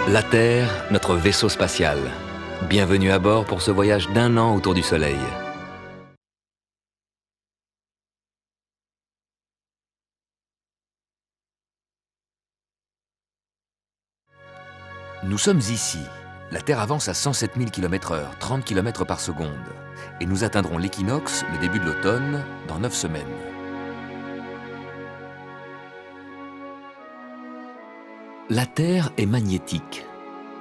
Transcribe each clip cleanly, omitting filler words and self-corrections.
La Terre, notre vaisseau spatial. Bienvenue à bord pour ce voyage d'1 an autour du Soleil. Nous sommes ici. La Terre avance à 107 000 km/h, 30 km par seconde. Et nous atteindrons l'équinoxe, le début de l'automne, dans 9 semaines. La Terre est magnétique.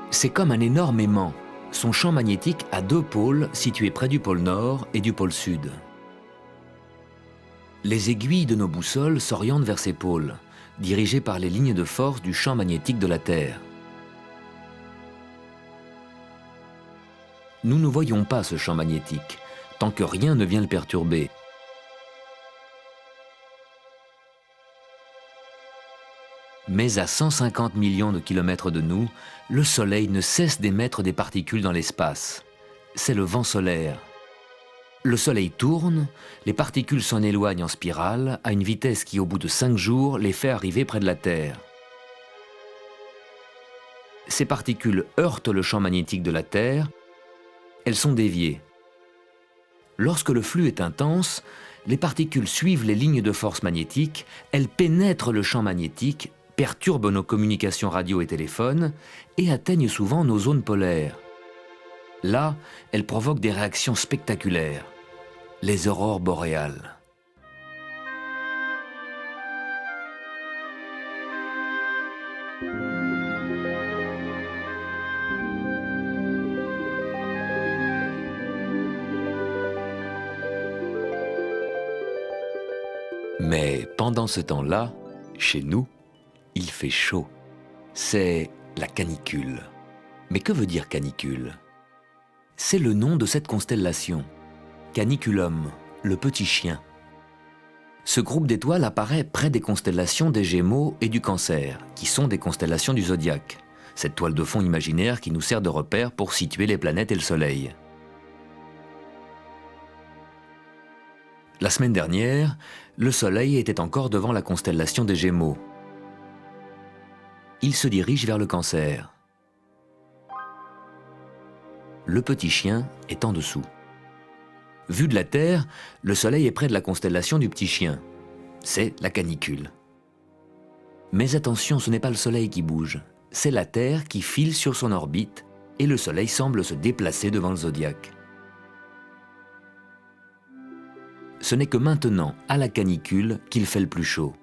C'est comme un énorme aimant. Son champ magnétique a 2 pôles situés près du pôle Nord et du pôle Sud. Les aiguilles de nos boussoles s'orientent vers ces pôles, dirigées par les lignes de force du champ magnétique de la Terre. Nous ne voyons pas ce champ magnétique, tant que rien ne vient le perturber. Mais à 150 millions de kilomètres de nous, le Soleil ne cesse d'émettre des particules dans l'espace. C'est le vent solaire. Le Soleil tourne, les particules s'en éloignent en spirale à une vitesse qui, au bout de 5 jours, les fait arriver près de la Terre. Ces particules heurtent le champ magnétique de la Terre, elles sont déviées. Lorsque le flux est intense, les particules suivent les lignes de force magnétique, elles pénètrent le champ magnétique, perturbent nos communications radio et téléphone et atteignent souvent nos zones polaires. Là, elles provoquent des réactions spectaculaires, les aurores boréales. Mais pendant ce temps-là, chez nous, il fait chaud. C'est la canicule. Mais que veut dire canicule? C'est le nom de cette constellation. Caniculum, le petit chien. Ce groupe d'étoiles apparaît près des constellations des Gémeaux et du Cancer, qui sont des constellations du zodiaque. Cette toile de fond imaginaire qui nous sert de repère pour situer les planètes et le Soleil. La semaine dernière, le Soleil était encore devant la constellation des Gémeaux. Il se dirige vers le Cancer. Le petit chien est en dessous. Vu de la Terre, le Soleil est près de la constellation du petit chien. C'est la canicule. Mais attention, ce n'est pas le Soleil qui bouge, c'est la Terre qui file sur son orbite et le Soleil semble se déplacer devant le zodiaque. Ce n'est que maintenant, à la canicule, qu'il fait le plus chaud.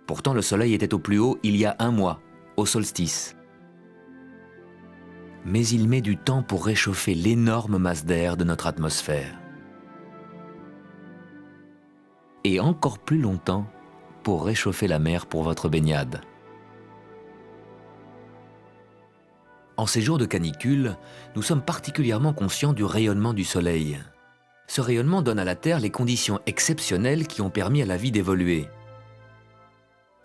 Pourtant, le Soleil était au plus haut il y a 1 mois, au solstice. Mais il met du temps pour réchauffer l'énorme masse d'air de notre atmosphère. Et encore plus longtemps pour réchauffer la mer pour votre baignade. En ces jours de canicule, nous sommes particulièrement conscients du rayonnement du Soleil. Ce rayonnement donne à la Terre les conditions exceptionnelles qui ont permis à la vie d'évoluer.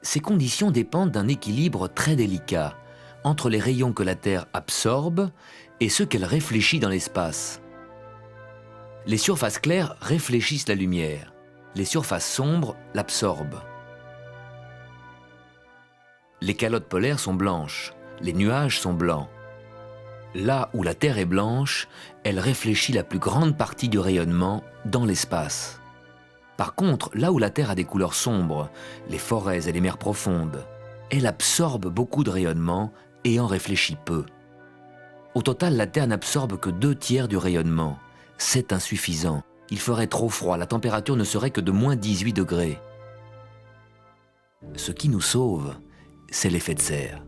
Ces conditions dépendent d'un équilibre très délicat entre les rayons que la Terre absorbe et ceux qu'elle réfléchit dans l'espace. Les surfaces claires réfléchissent la lumière, les surfaces sombres l'absorbent. Les calottes polaires sont blanches, les nuages sont blancs. Là où la Terre est blanche, elle réfléchit la plus grande partie du rayonnement dans l'espace. Par contre, là où la Terre a des couleurs sombres, les forêts et les mers profondes, elle absorbe beaucoup de rayonnement et en réfléchit peu. Au total, la Terre n'absorbe que 2/3 du rayonnement. C'est insuffisant. Il ferait trop froid, la température ne serait que de -18 degrés. Ce qui nous sauve, c'est l'effet de serre.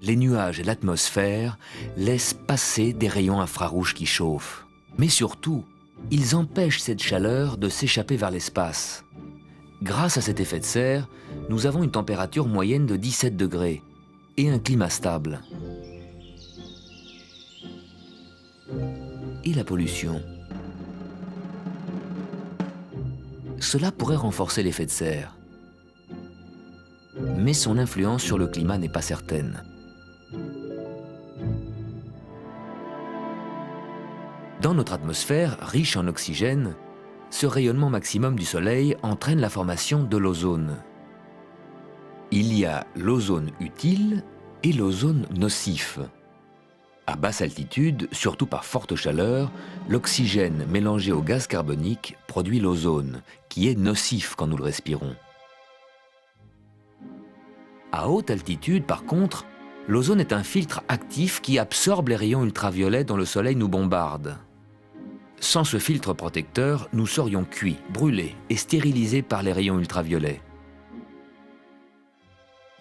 Les nuages et l'atmosphère laissent passer des rayons infrarouges qui chauffent. Mais surtout, ils empêchent cette chaleur de s'échapper vers l'espace. Grâce à cet effet de serre, nous avons une température moyenne de 17 degrés et un climat stable. Et la pollution? Cela pourrait renforcer l'effet de serre. Mais son influence sur le climat n'est pas certaine. Dans notre atmosphère, riche en oxygène, ce rayonnement maximum du Soleil entraîne la formation de l'ozone. Il y a l'ozone utile et l'ozone nocif. À basse altitude, surtout par forte chaleur, l'oxygène mélangé au gaz carbonique produit l'ozone, qui est nocif quand nous le respirons. À haute altitude, par contre, l'ozone est un filtre actif qui absorbe les rayons ultraviolets dont le soleil nous bombarde. Sans ce filtre protecteur, nous serions cuits, brûlés et stérilisés par les rayons ultraviolets.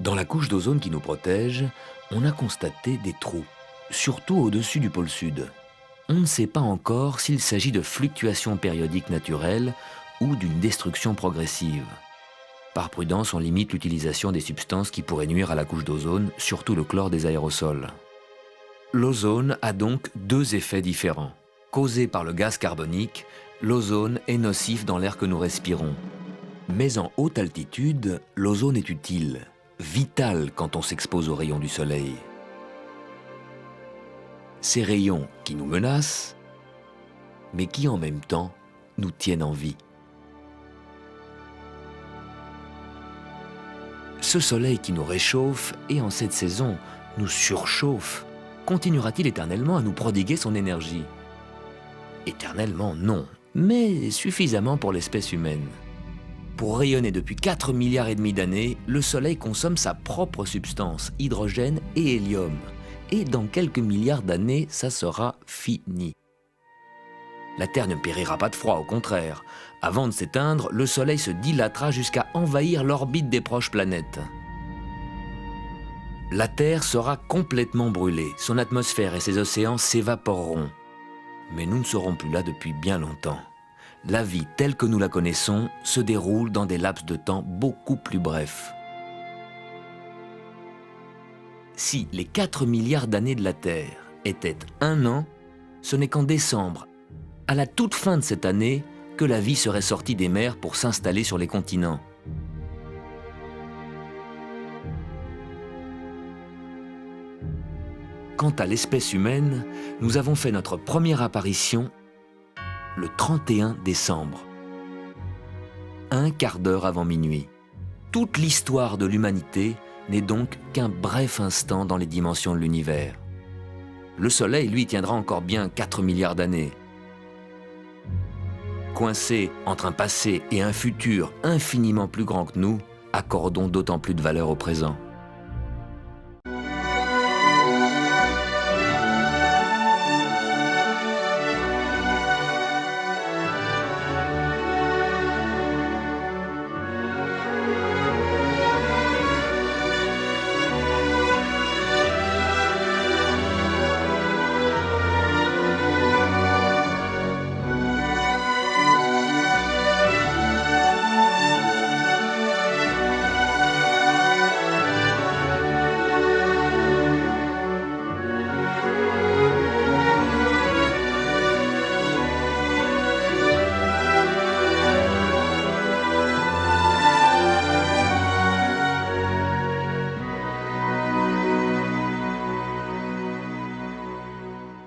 Dans la couche d'ozone qui nous protège, on a constaté des trous, surtout au-dessus du pôle sud. On ne sait pas encore s'il s'agit de fluctuations périodiques naturelles ou d'une destruction progressive. Par prudence, on limite l'utilisation des substances qui pourraient nuire à la couche d'ozone, surtout le chlore des aérosols. L'ozone a donc deux effets différents. Causé par le gaz carbonique, l'ozone est nocif dans l'air que nous respirons. Mais en haute altitude, l'ozone est utile, vital quand on s'expose aux rayons du soleil. Ces rayons qui nous menacent, mais qui en même temps nous tiennent en vie. Ce soleil qui nous réchauffe et en cette saison nous surchauffe, continuera-t-il éternellement à nous prodiguer son énergie? Éternellement, non, mais suffisamment pour l'espèce humaine. Pour rayonner depuis 4,5 milliards d'années, le soleil consomme sa propre substance, hydrogène et hélium. Et dans quelques milliards d'années, ça sera fini. La Terre ne périra pas de froid, au contraire. Avant de s'éteindre, le Soleil se dilatera jusqu'à envahir l'orbite des proches planètes. La Terre sera complètement brûlée, son atmosphère et ses océans s'évaporeront. Mais nous ne serons plus là depuis bien longtemps. La vie telle que nous la connaissons se déroule dans des laps de temps beaucoup plus brefs. Si les 4 milliards d'années de la Terre étaient un an, ce n'est qu'en décembre, à la toute fin de cette année, que la vie serait sortie des mers pour s'installer sur les continents. Quant à l'espèce humaine, nous avons fait notre première apparition le 31 décembre, un quart d'heure avant minuit. Toute l'histoire de l'humanité n'est donc qu'un bref instant dans les dimensions de l'univers. Le Soleil, lui, tiendra encore bien 4 milliards d'années. Coincés entre un passé et un futur infiniment plus grand que nous, accordons d'autant plus de valeur au présent.